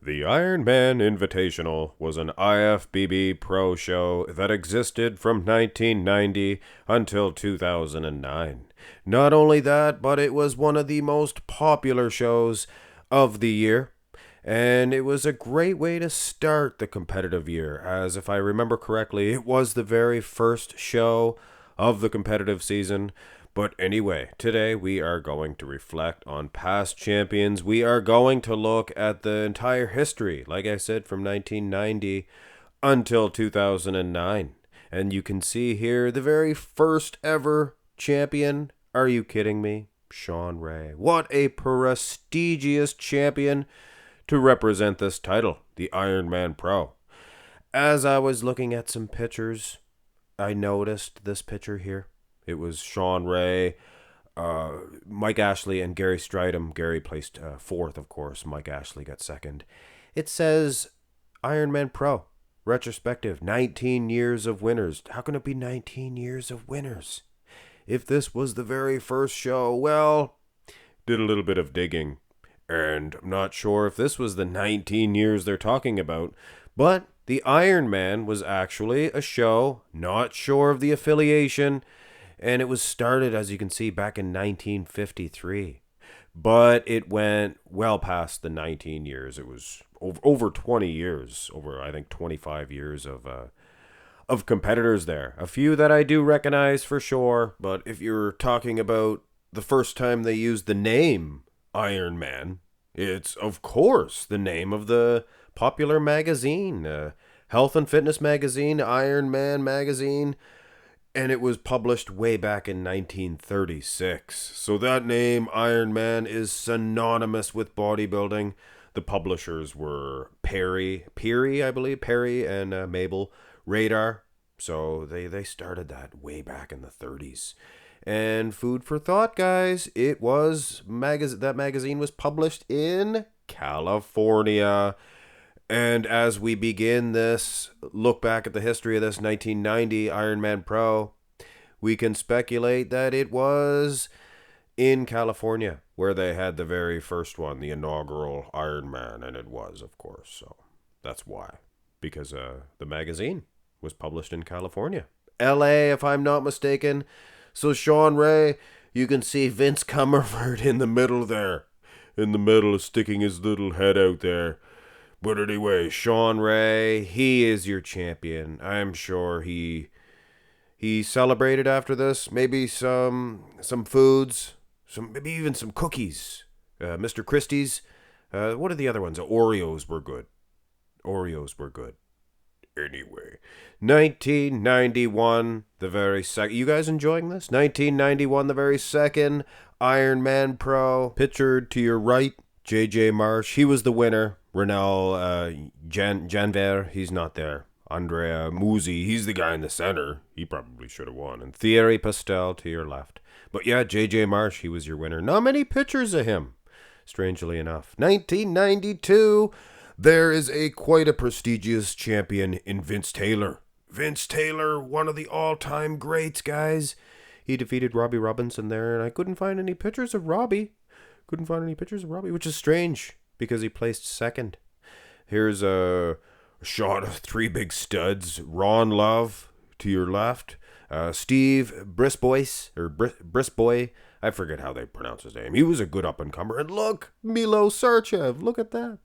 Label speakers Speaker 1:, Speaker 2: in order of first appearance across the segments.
Speaker 1: The Ironman Invitational was an IFBB Pro Show that existed from 1990 until 2009. Not only that, but it was one of the most popular shows of the year, and it was a great way to start the competitive year, as if I remember correctly, it was the very first show of the competitive season. But anyway, today we are going to reflect on past champions. We are going to look at the entire history, like I said, from 1990 until 2009. And you can see here the very first ever champion. Are you kidding me? Sean Ray. What a prestigious champion to represent this title, the Ironman Pro. As I was looking at some pictures, I noticed this picture here. It was Sean Ray, Mike Ashley, and Gary Stridham. Gary placed fourth, of course. Mike Ashley got second. It says Ironman Pro, retrospective, 19 years of winners. How can it be 19 years of winners? If this was the very first show, well, did a little bit of digging. And I'm not sure if this was the 19 years they're talking about, but the Ironman was actually a show, not sure of the affiliation, and it was started, as you can see, back in 1953. But it went well past the 19 years. It was over 20 years, over, I think, 25 years of competitors there. A few that I do recognize for sure, but if you're talking about the first time they used the name Ironman, it's, of course, the name of the popular magazine, health and fitness magazine, Ironman Magazine. And it was published way back in 1936. So that name, Ironman, is synonymous with bodybuilding. The publishers were Perry, I believe, Perry and Mabel Radar. So they started that way back in the 30s. And food for thought, guys, it was, that magazine was published in California. And as we begin this look back at the history of this 1990 Ironman Pro, we can speculate that it was in California where they had the very first one, the inaugural Ironman, and it was, of course. So that's why, because the magazine was published in California. LA, if I'm not mistaken. So Sean Ray, you can see Vince Comerford in the middle there, sticking his little head out there. But anyway, Sean Ray, he is your champion. I'm sure he celebrated after this. Maybe some foods, maybe even some cookies. Mr. Christie's. What are the other ones? Oreos were good. Anyway, 1991, the very second. You guys enjoying this? 1991, the very second Ironman Pro. Pictured to your right, J.J. Marsh. He was the winner. Renel Janver, he's not there. Andrea Musi, he's the guy in the center. He probably should have won. And Thierry Pastel to your left. But yeah, J.J. Marsh, he was your winner. Not many pictures of him, strangely enough. 1992, there is quite a prestigious champion in Vince Taylor. Vince Taylor, one of the all-time greats, guys. He defeated Robbie Robinson there, and I couldn't find any pictures of Robbie. Which is strange, because he placed second. Here's a shot of three big studs. Ron Love to your left. Steve Brisboy. I forget how they pronounce his name. He was a good up-and-comer. And look, Milo Sarchev. Look at that.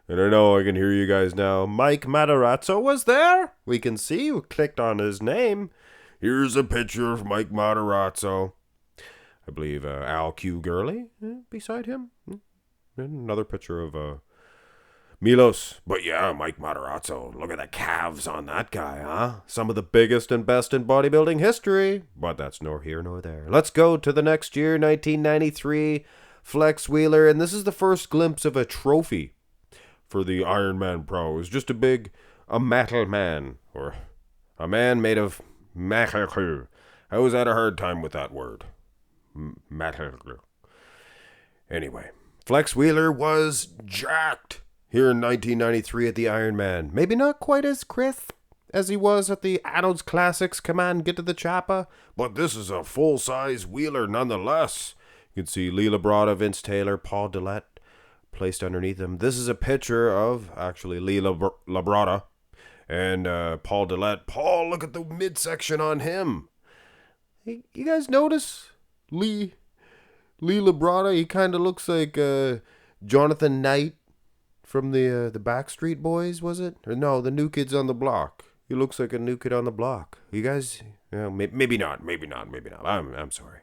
Speaker 1: And I know I can hear you guys now. Mike Matarazzo was there. We can see you clicked on his name. Here's a picture of Mike Matarazzo. I believe Al Q. Gurley beside him. Another picture of Milos. But yeah, Mike Matarazzo. Look at the calves on that guy, huh? Some of the biggest and best in bodybuilding history. But that's nor here nor there. Let's go to the next year, 1993. Flex Wheeler. And this is the first glimpse of a trophy for the Ironman Pro. It was just a metal man. Or a man made of metal. I always had a hard time with that word. Metal. Anyway. Flex Wheeler was jacked here in 1993 at the Ironman. Maybe not quite as crisp as he was at the Adults Classics Come On, Get to the Choppa, but this is a full-size Wheeler nonetheless. You can see Lee Labrada, Vince Taylor, Paul Dillette, placed underneath him. This is a picture of, actually, Lee Labrada and Paul Dillette. Paul, look at the midsection on him. Hey, you guys notice Lee Labrada? He kind of looks like Jonathan Knight from the Backstreet Boys, was it? Or no, the New Kids on the Block. He looks like a new kid on the block. You guys, maybe not. I'm sorry.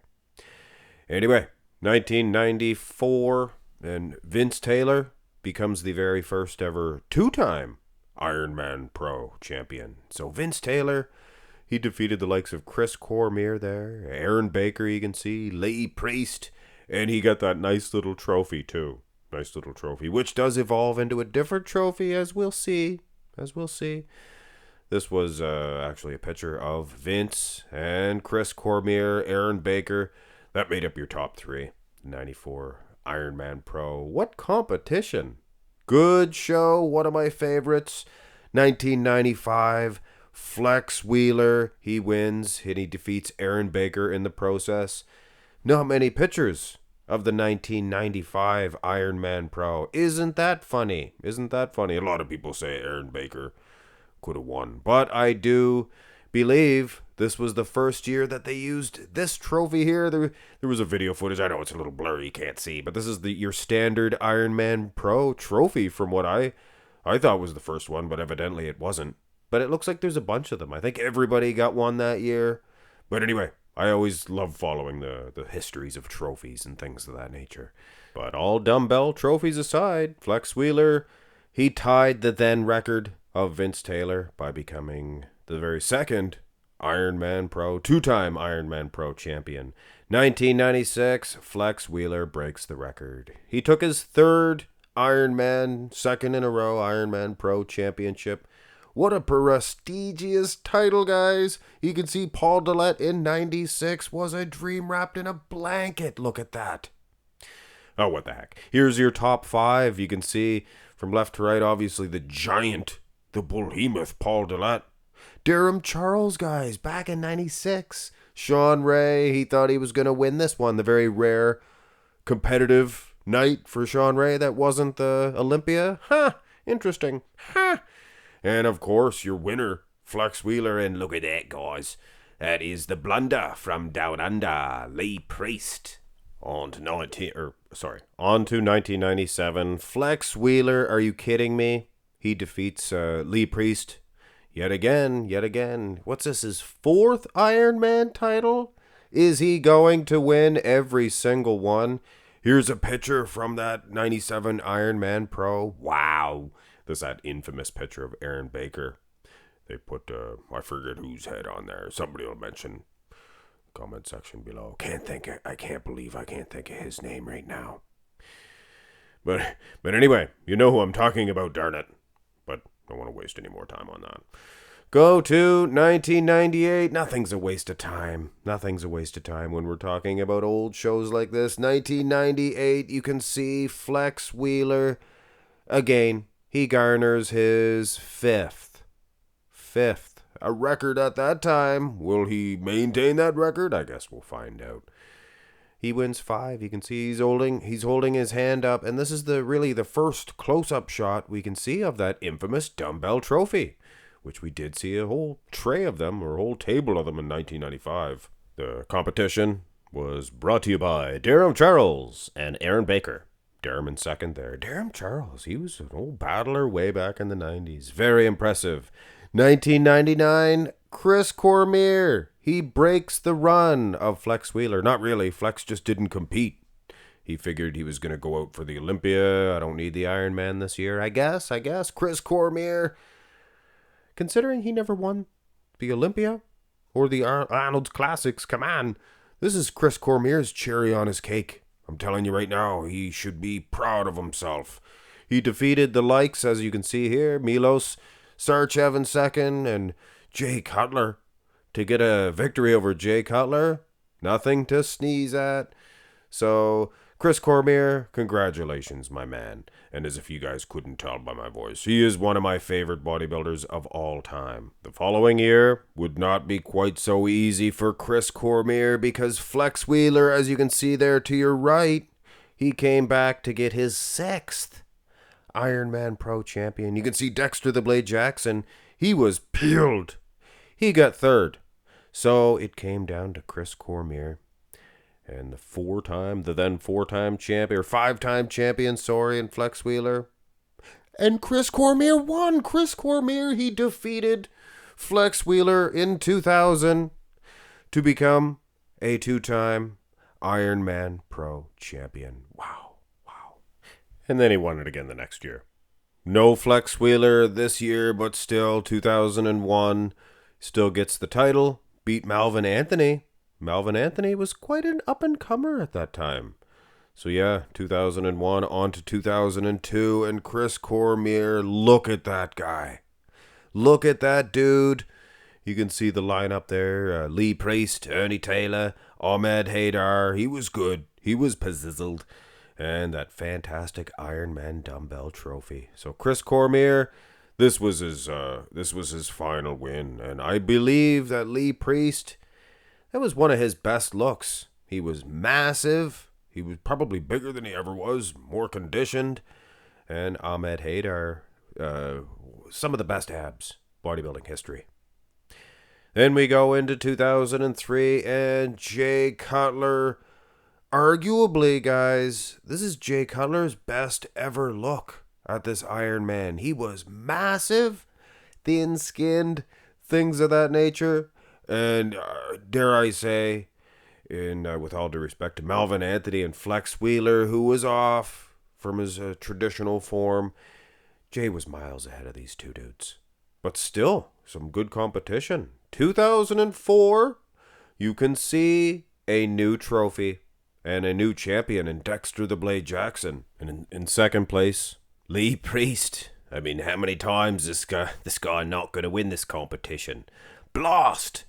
Speaker 1: Anyway, 1994, and Vince Taylor becomes the very first ever two-time Ironman Pro champion. So Vince Taylor, he defeated the likes of Chris Cormier there, Aaron Baker, you can see, Lee Priest, and he got that nice little trophy too. Nice little trophy, which does evolve into a different trophy, as we'll see. This was actually a picture of Vince and Chris Cormier, Aaron Baker. That made up your top three. 94 Ironman Pro. What competition? Good show. One of my favorites. 1995. Flex Wheeler. He wins and he defeats Aaron Baker in the process. Not many pictures of the 1995 Ironman Pro. Isn't that funny? A lot of people say Aaron Baker could have won, but I do believe this was the first year that they used this trophy here. There was a video footage. I know it's a little blurry, you can't see, but this is your standard Ironman Pro trophy from what I thought was the first one, but evidently it wasn't. But it looks like there's a bunch of them. I think everybody got one that year. But anyway, I always love following the histories of trophies and things of that nature. But all dumbbell trophies aside, Flex Wheeler, he tied the then record of Vince Taylor by becoming the very second Ironman Pro, two-time Ironman Pro champion. 1996, Flex Wheeler breaks the record. He took his third Ironman, second in a row Ironman Pro championship. What a prestigious title, guys. You can see Paul Dillette in 96 was a dream wrapped in a blanket. Look at that. Oh, what the heck. Here's your top five. You can see from left to right, obviously, the giant, the behemoth, Paul Dillette. Durham Charles, guys, back in 96. Sean Ray, he thought he was going to win this one. The very rare competitive night for Sean Ray that wasn't the Olympia. Interesting. And, of course, your winner, Flex Wheeler. And look at that, guys. That is the blunder from Down Under, Lee Priest. On to 1997. Flex Wheeler, are you kidding me? He defeats Lee Priest yet again. What's this, his fourth Ironman title? Is he going to win every single one? Here's a picture from that 97 Ironman Pro. Wow. There's that infamous picture of Aaron Baker. They put, I forget whose head on there. Somebody will mention. Comment section below. I can't believe I can't think of his name right now. But anyway, you know who I'm talking about, darn it. But I don't want to waste any more time on that. Go to 1998. Nothing's a waste of time when we're talking about old shows like this. 1998, you can see Flex Wheeler. Again, he garners his fifth. A record at that time. Will he maintain that record? I guess we'll find out. He wins 5. You can see he's holding his hand up, and this is the first close-up shot we can see of that infamous dumbbell trophy, which we did see a whole tray of them, or a whole table of them in 1995. The competition was brought to you by Durham Charles and Aaron Baker. Durham in second there. Durham Charles, he was an old battler way back in the 90s. Very impressive. 1999, Chris Cormier. He breaks the run of Flex Wheeler. Not really. Flex just didn't compete. He figured he was going to go out for the Olympia. I don't need the Ironman this year. I guess. Chris Cormier, considering he never won the Olympia or the Arnold's Classics, come on. This is Chris Cormier's cherry on his cake. I'm telling you right now, he should be proud of himself. He defeated the likes, as you can see here, Milos Sarchev in second, and Jay Cutler to get a victory over Jay Cutler. Nothing to sneeze at. So, Chris Cormier, congratulations, my man. And as if you guys couldn't tell by my voice, he is one of my favorite bodybuilders of all time. The following year would not be quite so easy for Chris Cormier because Flex Wheeler, as you can see there to your right, he came back to get his 6th Ironman Pro champion. You can see Dexter the Blade Jackson. He was peeled. He got 3rd. So it came down to Chris Cormier and the then 4-time champion, or 5-time champion, and Flex Wheeler. And Chris Cormier won. Chris Cormier, he defeated Flex Wheeler in 2000 to become a 2-time Ironman Pro champion. Wow. And then he won it again the next year. No Flex Wheeler this year, but still 2001. Still gets the title. Beat Malvin Anthony. Malvin Anthony was quite an up-and-comer at that time. So yeah, 2001 on to 2002. And Chris Cormier, look at that guy. Look at that dude. You can see the lineup there. Lee Priest, Ernie Taylor, Ahmed Haydar. He was good. He was pizzizzled. And that fantastic Ironman dumbbell trophy. So Chris Cormier, this was his final win. And I believe that Lee Priest, that was one of his best looks. He was massive. He was probably bigger than he ever was, more conditioned. And Ahmed Haydar, some of the best abs, bodybuilding history. Then we go into 2003, and Jay Cutler, arguably, guys, this is Jay Cutler's best ever look at this Ironman. He was massive, thin-skinned, things of that nature. And dare I say, with all due respect to Malvin Anthony and Flex Wheeler, who was off from his traditional form, Jay was miles ahead of these two dudes. But still, some good competition. 2004, you can see a new trophy and a new champion in Dexter the Blade Jackson. And in second place, Lee Priest. I mean, how many times this guy not going to win this competition? Blast.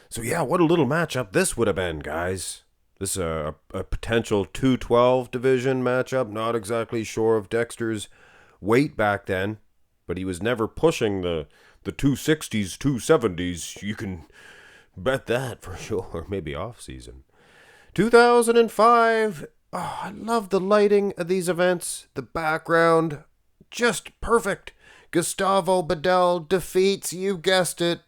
Speaker 1: So yeah, what a little matchup this would have been, guys. This is a potential 212 division matchup. Not exactly sure of Dexter's weight back then, but he was never pushing the 260s, 270s. You can bet that for sure. Maybe off season. 2005. Oh, I love the lighting of these events. The background, just perfect. Gustavo Bedell defeats, you guessed it,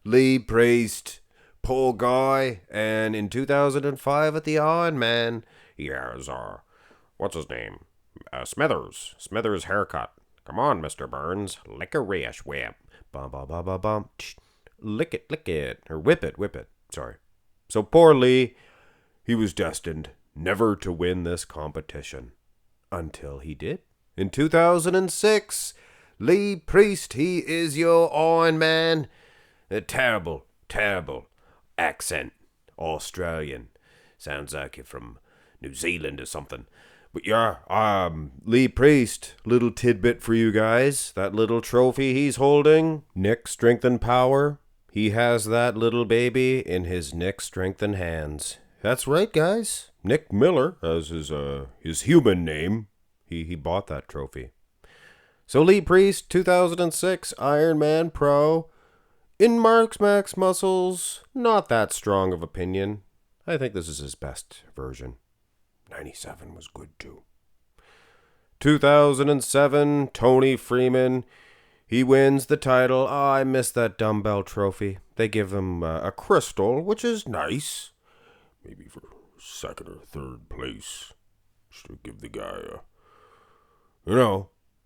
Speaker 1: Lee Priest. Poor guy. And in 2005 at the Ironman, he has, what's his name? Smithers haircut. Come on, Mr. Burns. Licorice whip. Bum, bum, bum, bum, bum. Lick it. Or whip it. Sorry. So poor Lee, he was destined never to win this competition. Until he did. In 2006, Lee Priest, he is your Ironman. A terrible accent. Australian. Sounds like you're from New Zealand or something. But yeah, Lee Priest, little tidbit for you guys. That little trophy he's holding, Nick Strength and Power. He has that little baby in his Nick Strength and hands. That's right, guys. Nick Miller, as his human name, he bought that trophy. So Lee Priest, 2006 Ironman Pro. In Mark's Max Muscles, not that strong of opinion. I think this is his best version. 97 was good too. 2007, Tony Freeman. He wins the title. Oh, I missed that dumbbell trophy. They give him a crystal, which is nice. Maybe for second or third place. Should give the guy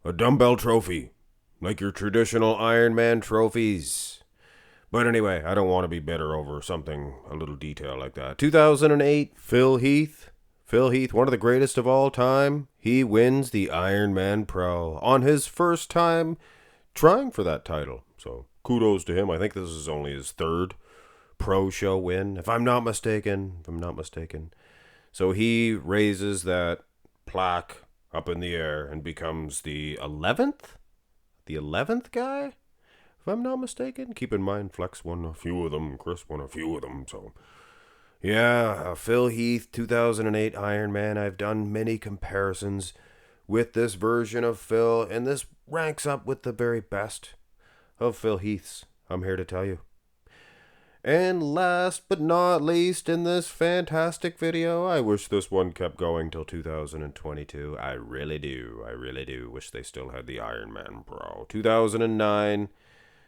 Speaker 1: a dumbbell trophy. Like your traditional Ironman trophies. But anyway, I don't want to be bitter over something, a little detail like that. 2008, Phil Heath. Phil Heath, one of the greatest of all time. He wins the Ironman Pro on his first time trying for that title. So kudos to him. I think this is only his 3rd Pro Show win, if I'm not mistaken. So he raises that plaque up in the air and becomes the 11th? The 11th guy? If I'm not mistaken. Keep in mind, Flex won a few of them. Chris won a few of them. So, yeah, Phil Heath, 2008 Ironman. I've done many comparisons with this version of Phil, and this ranks up with the very best of Phil Heath's, I'm here to tell you. And last but not least in this fantastic video, I wish this one kept going till 2022. I really do. I really do wish they still had the Ironman Pro. 2009,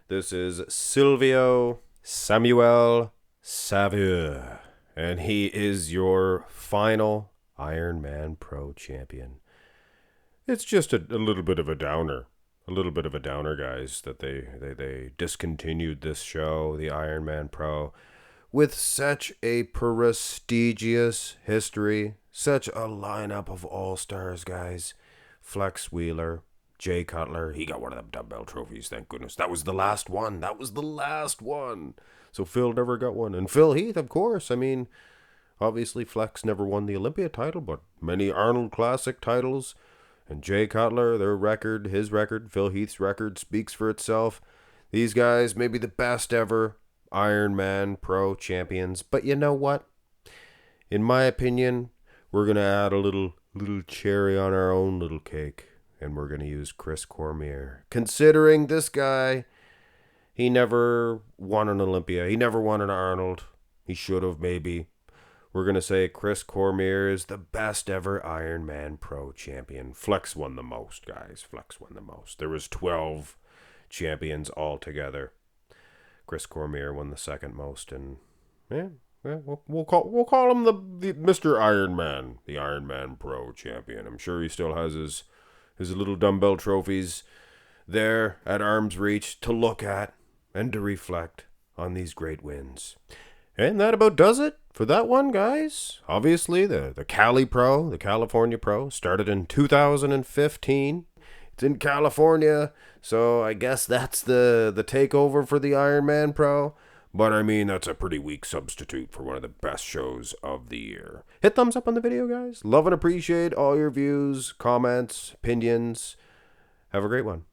Speaker 1: this is Silvio Samuel Savio. And he is your final Ironman Pro champion. It's just a little bit of a downer. A little bit of a downer, guys, that they discontinued this show, the Ironman Pro, with such a prestigious history, such a lineup of all-stars, guys. Flex Wheeler, Jay Cutler, he got one of them dumbbell trophies, thank goodness. That was the last one. That was the last one. So Phil never got one. And Phil Heath, of course. I mean, obviously Flex never won the Olympia title, but many Arnold Classic titles. And Jay Cutler, their record, his record, Phil Heath's record speaks for itself. These guys may be the best ever Ironman Pro champions. But you know what? In my opinion, we're going to add a little cherry on our own little cake. And we're going to use Chris Cormier. Considering this guy, he never won an Olympia. He never won an Arnold. He should have, maybe. We're going to say Chris Cormier is the best ever Ironman Pro champion. Flex won the most, guys. Flex won the most. There was 12 champions altogether. Chris Cormier won the second most, and we'll call him the Mr. Ironman, the Ironman Pro champion. I'm sure he still has his little dumbbell trophies there at arm's reach to look at and to reflect on these great wins. And that about does it for that one, guys. Obviously, the Cali Pro, the California Pro, started in 2015. It's in California, so I guess that's the takeover for the Ironman Pro. But I mean, that's a pretty weak substitute for one of the best shows of the year. Hit thumbs up on the video, guys. Love and appreciate all your views, comments, opinions. Have a great one.